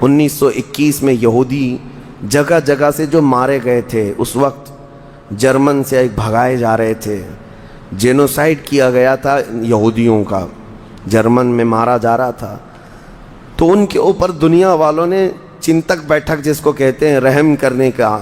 1921 میں یہودی جگہ جگہ سے جو مارے گئے تھے، اس وقت جرمن سے ایک بھگائے جا رہے تھے، جینوسائیڈ کیا گیا تھا یہودیوں کا، جرمن میں مارا جا رہا تھا، تو ان کے اوپر دنیا والوں نے چنتک بیٹھک جس کو کہتے ہیں رحم کرنے کا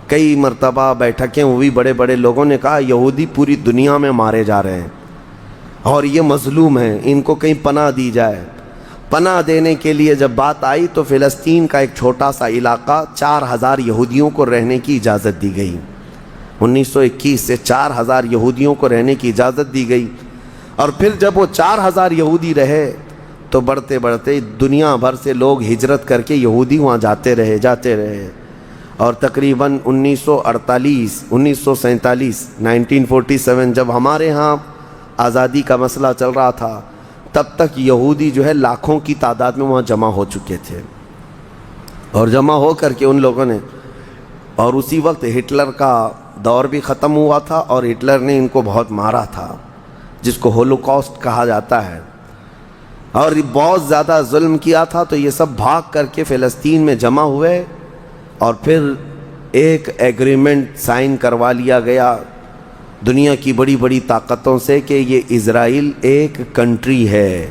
کئی مرتبہ بیٹھکیں ہوئی، بڑے بڑے لوگوں نے کہا یہودی پوری دنیا میں مارے جا رہے ہیں اور یہ مظلوم ہیں، ان کو کہیں پناہ دی جائے۔ پناہ دینے کے لیے جب بات آئی تو فلسطین کا ایک چھوٹا سا علاقہ 4000 یہودیوں کو رہنے کی اجازت دی گئی۔ 1921 سے 4000 یہودیوں کو رہنے کی اجازت دی گئی، اور پھر جب وہ 4000 یہودی رہے تو بڑھتے بڑھتے دنیا بھر سے لوگ ہجرت کر کے یہودی وہاں جاتے رہے، اور تقریباً 1947 جب ہمارے ہاں آزادی کا مسئلہ چل رہا تھا، تب تک یہودی جو ہے لاکھوں کی تعداد میں وہاں جمع ہو چکے تھے، اور جمع ہو کر کے ان لوگوں نے، اور اسی وقت ہٹلر کا دور بھی ختم ہوا تھا اور ہٹلر نے ان کو بہت مارا تھا، جس کو ہولوکاسٹ کہا جاتا ہے، اور بہت زیادہ ظلم کیا تھا، تو یہ سب بھاگ کر کے فلسطین میں جمع ہوئے، اور پھر ایک ایگریمنٹ سائن کروا لیا گیا دنیا کی بڑی بڑی طاقتوں سے کہ یہ اسرائیل ایک کنٹری ہے۔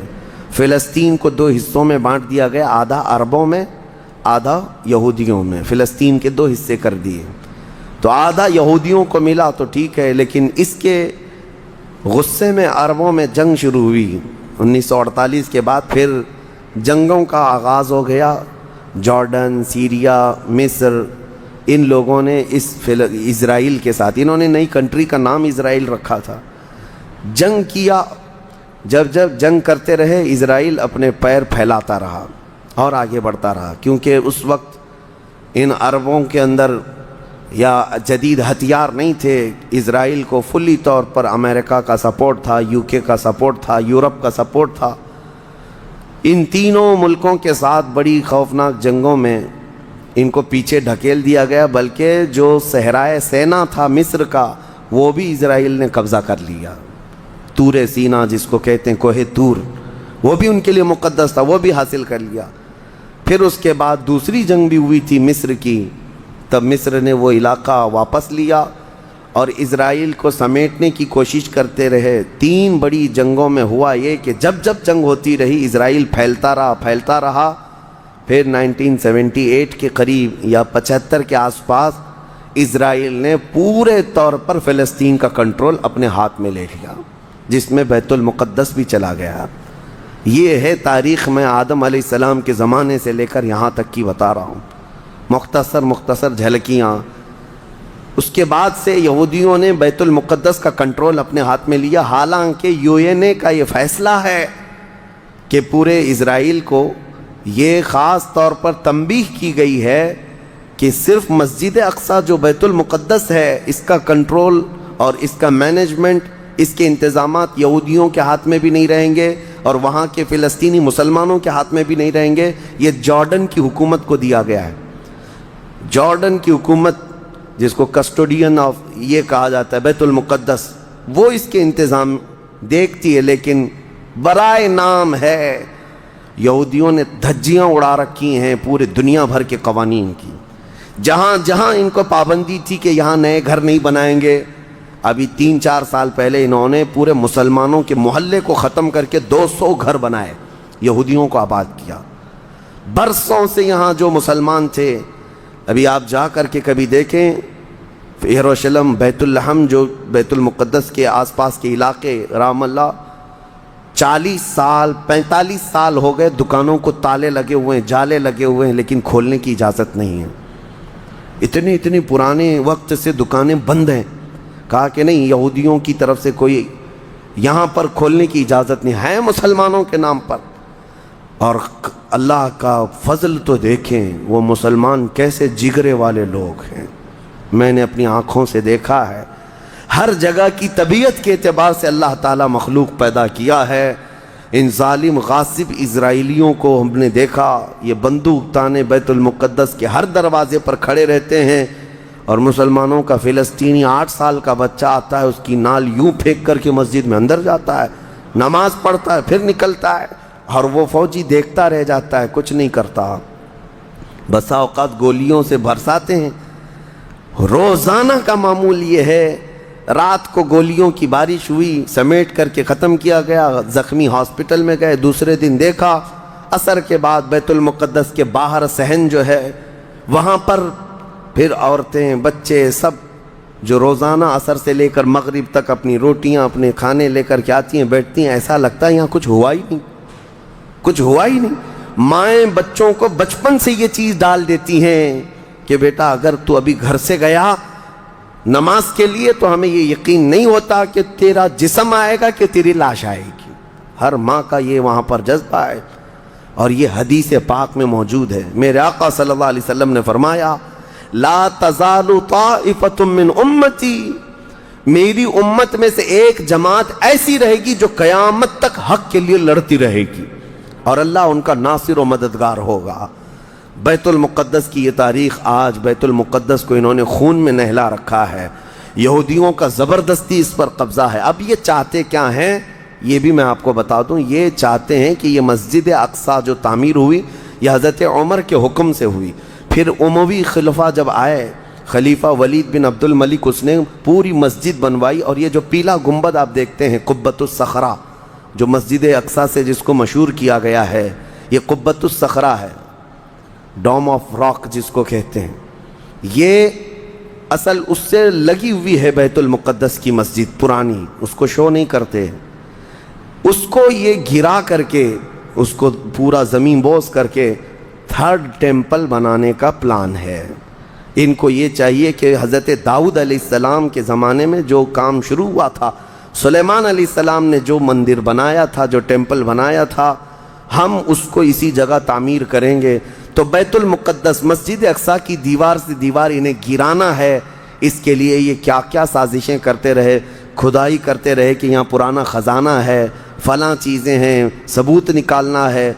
فلسطین کو 2 حصوں میں بانٹ دیا گیا، آدھا عربوں میں آدھا یہودیوں میں، فلسطین کے 2 حصے کر دیے، تو آدھا یہودیوں کو ملا تو ٹھیک ہے، لیکن اس کے غصے میں عربوں میں جنگ شروع ہوئی۔ 1948 کے بعد پھر جنگوں کا آغاز ہو گیا، جارڈن، سیریا، مصر، ان لوگوں نے اسرائیل کے ساتھ، انہوں نے نئی کنٹری کا نام اسرائیل رکھا تھا، جنگ کیا۔ جب جنگ کرتے رہے، اسرائیل اپنے پیر پھیلاتا رہا اور آگے بڑھتا رہا، کیونکہ اس وقت ان عربوں کے اندر یا جدید ہتھیار نہیں تھے۔ اسرائیل کو فلی طور پر امریکہ کا سپورٹ تھا، UK کا سپورٹ تھا، یورپ کا سپورٹ تھا۔ ان تینوں ملکوں کے ساتھ بڑی خوفناک جنگوں میں ان کو پیچھے ڈھکیل دیا گیا، بلکہ جو صحرائے سینا تھا مصر کا، وہ بھی اسرائیل نے قبضہ کر لیا۔ طور سینا جس کو کہتے ہیں، کوہ طور، وہ بھی ان کے لیے مقدس تھا، وہ بھی حاصل کر لیا۔ پھر اس کے بعد دوسری جنگ بھی ہوئی تھی مصر کی، تب مصر نے وہ علاقہ واپس لیا اور اسرائیل کو سمیٹنے کی کوشش کرتے رہے۔ 3 بڑی جنگوں میں ہوا یہ کہ جب جنگ ہوتی رہی، اسرائیل پھیلتا رہا۔ پھر 1978 کے قریب یا 75 کے آس پاس اسرائیل نے پورے طور پر فلسطین کا کنٹرول اپنے ہاتھ میں لے لیا، جس میں بیت المقدس بھی چلا گیا۔ یہ ہے تاریخ میں آدم علیہ السلام کے زمانے سے لے کر یہاں تک کی بتا رہا ہوں، مختصر جھلکیاں۔ اس کے بعد سے یہودیوں نے بیت المقدس کا کنٹرول اپنے ہاتھ میں لیا، حالانکہ UN کا یہ فیصلہ ہے کہ پورے اسرائیل کو یہ خاص طور پر تنبیہ کی گئی ہے کہ صرف مسجد اقصیٰ جو بیت المقدس ہے، اس کا کنٹرول اور اس کا مینجمنٹ، اس کے انتظامات یہودیوں کے ہاتھ میں بھی نہیں رہیں گے اور وہاں کے فلسطینی مسلمانوں کے ہاتھ میں بھی نہیں رہیں گے، یہ جارڈن کی حکومت کو دیا گیا ہے۔ جارڈن کی حکومت، جس کو کسٹوڈین آف یہ کہا جاتا ہے بیت المقدس، وہ اس کے انتظام دیکھتی ہے، لیکن برائے نام ہے یہودیوں نے دھجیاں اڑا رکھی ہیں پورے دنیا بھر کے قوانین کی۔ جہاں ان کو پابندی تھی کہ یہاں نئے گھر نہیں بنائیں گے، ابھی 3-4 سال پہلے انہوں نے پورے مسلمانوں کے محلے کو ختم کر کے 200 گھر بنائے، یہودیوں کو آباد کیا۔ برسوں سے یہاں جو مسلمان تھے، ابھی آپ جا کر کے کبھی دیکھیں یروشلم، بیت اللحم، جو بیت المقدس کے آس پاس کے علاقے، رام اللہ، 40 سال 45 سال ہو گئے دکانوں کو تالے لگے ہوئے ہیں، جالے لگے ہوئے ہیں، لیکن کھولنے کی اجازت نہیں ہے۔ اتنے پرانے وقت سے دکانیں بند ہیں، کہا کہ نہیں، یہودیوں کی طرف سے کوئی یہاں پر کھولنے کی اجازت نہیں ہے، مسلمانوں کے نام پر۔ اور اللہ کا فضل تو دیکھیں، وہ مسلمان کیسے جگرے والے لوگ ہیں، میں نے اپنی آنکھوں سے دیکھا ہے۔ ہر جگہ کی طبیعت کے اعتبار سے اللہ تعالیٰ مخلوق پیدا کیا ہے۔ ان ظالم غاصب اسرائیلیوں کو ہم نے دیکھا، یہ بندوق تانے بیت المقدس کے ہر دروازے پر کھڑے رہتے ہیں، اور مسلمانوں کا فلسطینی 8 سال کا بچہ آتا ہے، اس کی نال یوں پھینک کر کے مسجد میں اندر جاتا ہے، نماز پڑھتا ہے، پھر نکلتا ہے، اور وہ فوجی دیکھتا رہ جاتا ہے، کچھ نہیں کرتا۔ بسا اوقات گولیوں سے برساتے ہیں. روزانہ کا معمول یہ ہے. رات کو گولیوں کی بارش ہوئی, سمیٹ کر کے ختم کیا گیا, زخمی ہاسپٹل میں گئے, دوسرے دن دیکھا عصر کے بعد بیت المقدس کے باہر صحن جو ہے وہاں پر پھر عورتیں بچے سب جو روزانہ عصر سے لے کر مغرب تک اپنی روٹیاں اپنے کھانے لے کر کے آتی ہیں بیٹھتی ہیں. ایسا لگتا ہے یہاں کچھ ہوا ہی نہیں, کچھ ہوا ہی نہیں. مائیں بچوں کو بچپن سے یہ چیز ڈال دیتی ہیں کہ بیٹا اگر تو ابھی گھر سے گیا نماز کے لیے تو ہمیں یہ یقین نہیں ہوتا کہ تیرا جسم آئے گا کہ تیری لاش آئے گی. ہر ماں کا یہ وہاں پر جذبہ ہے اور یہ حدیث پاک میں موجود ہے. میرے آقا صلی اللہ علیہ وسلم نے فرمایا لا تزال طائفۃ من امتی, میری امت میں سے ایک جماعت ایسی رہے گی جو قیامت تک حق کے لیے لڑتی رہے گی اور اللہ ان کا ناصر و مددگار ہوگا. بیت المقدس کی یہ تاریخ آج بیت المقدس کو انہوں نے خون میں نہلا رکھا ہے. یہودیوں کا زبردستی اس پر قبضہ ہے. اب یہ چاہتے کیا ہیں یہ بھی میں آپ کو بتا دوں. یہ چاہتے ہیں کہ یہ مسجد اقصی جو تعمیر ہوئی یہ حضرت عمر کے حکم سے ہوئی. پھر اموی خلفاء جب آئے, خلیفہ ولید بن عبد الملک, اس نے پوری مسجد بنوائی اور یہ جو پیلا گنبد آپ دیکھتے ہیں قبۃ الصخرہ جو مسجد اقصی سے جس کو مشہور کیا گیا ہے, یہ قبۃ الصخرہ ہے, ڈوم آف راک جس کو کہتے ہیں. یہ اصل اس سے لگی ہوئی ہے بیت المقدس کی مسجد پرانی, اس کو شو نہیں کرتے. اس کو یہ گرا کر کے اس کو پورا زمین بوس کر کے تھرڈ ٹیمپل بنانے کا پلان ہے. ان کو یہ چاہیے کہ حضرت داؤد علیہ السلام کے زمانے میں جو کام شروع ہوا تھا, سلیمان علیہ السلام نے جو مندر بنایا تھا, جو ٹیمپل بنایا تھا, ہم اس کو اسی جگہ تعمیر کریں گے. تو بیت المقدس مسجد اقصی کی دیوار سے دیوار انہیں گرانا ہے. اس کے لیے یہ کیا کیا سازشیں کرتے رہے, کھدائی کرتے رہے کہ یہاں پرانا خزانہ ہے, فلاں چیزیں ہیں, ثبوت نکالنا ہے.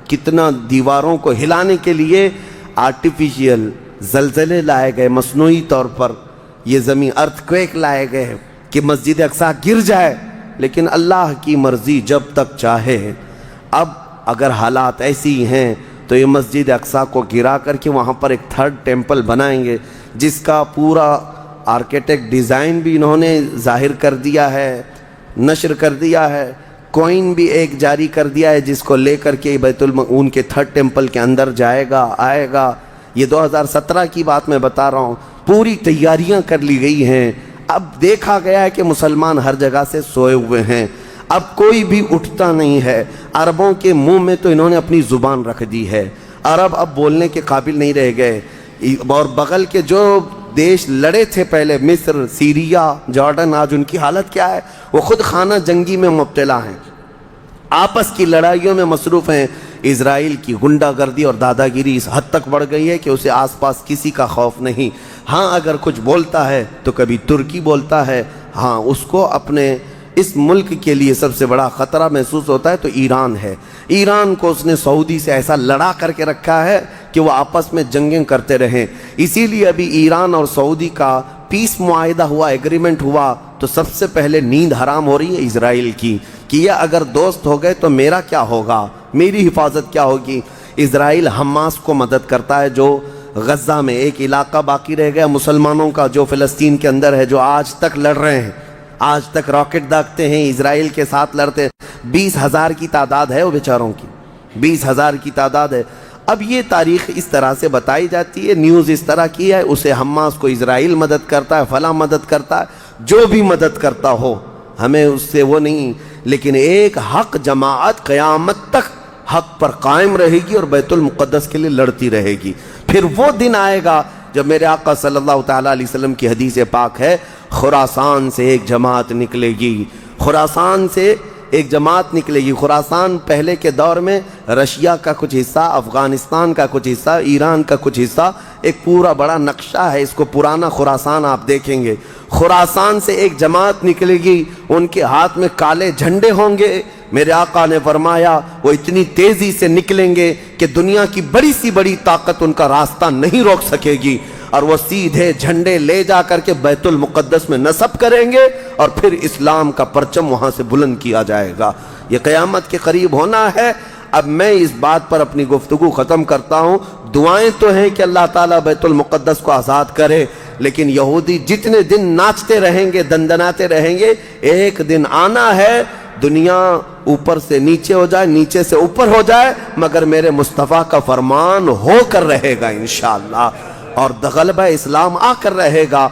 کتنا دیواروں کو ہلانے کے لیے آرٹیفیشیل زلزلے لائے گئے, مصنوعی طور پر یہ زمین ارتھ کویک لائے گئے کہ مسجد اقصی گر جائے. لیکن اللہ کی مرضی جب تک چاہے. اب اگر حالات ایسی ہیں تو یہ مسجد اقصی کو گرا کر کے وہاں پر ایک تھرڈ ٹیمپل بنائیں گے جس کا پورا آرکیٹیکٹ ڈیزائن بھی انہوں نے ظاہر کر دیا ہے, نشر کر دیا ہے. کوئن بھی ایک جاری کر دیا ہے جس کو لے کر کے ان کے تھرڈ ٹیمپل کے اندر جائے گا, آئے گا. یہ 2017 کی بات میں بتا رہا ہوں. پوری تیاریاں کر لی گئی ہیں. اب دیکھا گیا ہے کہ مسلمان ہر جگہ سے سوئے ہوئے ہیں, اب کوئی بھی اٹھتا نہیں ہے. عربوں کے منہ میں تو انہوں نے اپنی زبان رکھ دی ہے. عرب اب بولنے کے قابل نہیں رہ گئے. اور بغل کے جو دیش لڑے تھے پہلے, مصر, سیریا, جارڈن, آج ان کی حالت کیا ہے؟ وہ خود خانہ جنگی میں مبتلا ہیں, آپس کی لڑائیوں میں مصروف ہیں. اسرائیل کی غنڈہ گردی اور دادا گیری اس حد تک بڑھ گئی ہے کہ اسے آس پاس کسی کا خوف نہیں. ہاں اگر کچھ بولتا ہے تو کبھی ترکی بولتا ہے. ہاں اس کو اپنے اس ملک کے لیے سب سے بڑا خطرہ محسوس ہوتا ہے تو ایران ہے. ایران کو اس نے سعودی سے ایسا لڑا کر کے رکھا ہے کہ وہ آپس میں جنگیں کرتے رہیں. اسی لیے ابھی ایران اور سعودی کا پیس معاہدہ ہوا, ایگریمنٹ ہوا, تو سب سے پہلے نیند حرام ہو رہی ہے اسرائیل کی کہ یہ اگر دوست ہو گئے تو میرا کیا ہوگا, میری حفاظت کیا ہوگی. اسرائیل حماس کو مدد کرتا ہے جو غزہ میں ایک علاقہ باقی رہ گیا مسلمانوں کا جو فلسطین کے اندر ہے, جو آج تک لڑ رہے ہیں, آج تک راکٹ داغتے ہیں, اسرائیل کے ساتھ لڑتے ہیں. 20,000 کی تعداد ہے وہ بیچاروں کی, 20,000 کی تعداد ہے. اب یہ تاریخ اس طرح سے بتائی جاتی ہے, نیوز اس طرح کی ہے, اسے حماس کو اسرائیل مدد کرتا ہے, فلاں مدد کرتا ہے, جو بھی مدد کرتا ہو ہمیں اس سے وہ نہیں. لیکن ایک حق جماعت قیامت تک حق پر قائم رہے گی اور بیت المقدس کے لیے لڑتی رہے گی. پھر وہ دن آئے گا جب میرے آقا صلی اللہ تعالیٰ علیہ وسلم کی حدیث پاک ہے, خراسان سے ایک جماعت نکلے گی, خراسان سے ایک جماعت نکلے گی. خراسان پہلے کے دور میں رشیا کا کچھ حصہ, افغانستان کا کچھ حصہ, ایران کا کچھ حصہ, ایک پورا بڑا نقشہ ہے. اس کو پرانا خراسان آپ دیکھیں گے. خراسان سے ایک جماعت نکلے گی, ان کے ہاتھ میں کالے جھنڈے ہوں گے. میرے آقا نے فرمایا وہ اتنی تیزی سے نکلیں گے کہ دنیا کی بڑی سی بڑی طاقت ان کا راستہ نہیں روک سکے گی, اور وہ سیدھے جھنڈے لے جا کر کے بیت المقدس میں نصب کریں گے اور پھر اسلام کا پرچم وہاں سے بلند کیا جائے گا. یہ قیامت کے قریب ہونا ہے. اب میں اس بات پر اپنی گفتگو ختم کرتا ہوں. دعائیں تو ہیں کہ اللہ تعالیٰ بیت المقدس کو آزاد کرے، لیکن یہودی جتنے دن ناچتے رہیں گے، دندناتے رہیں گے، ایک دن آنا ہے دنیا اوپر سے نیچے ہو جائے، نیچے سے اوپر ہو جائے، مگر میرے مصطفیٰ کا فرمان ہو کر رہے گا انشاءاللہ، اور غلبہ اسلام آ کر رہے گا.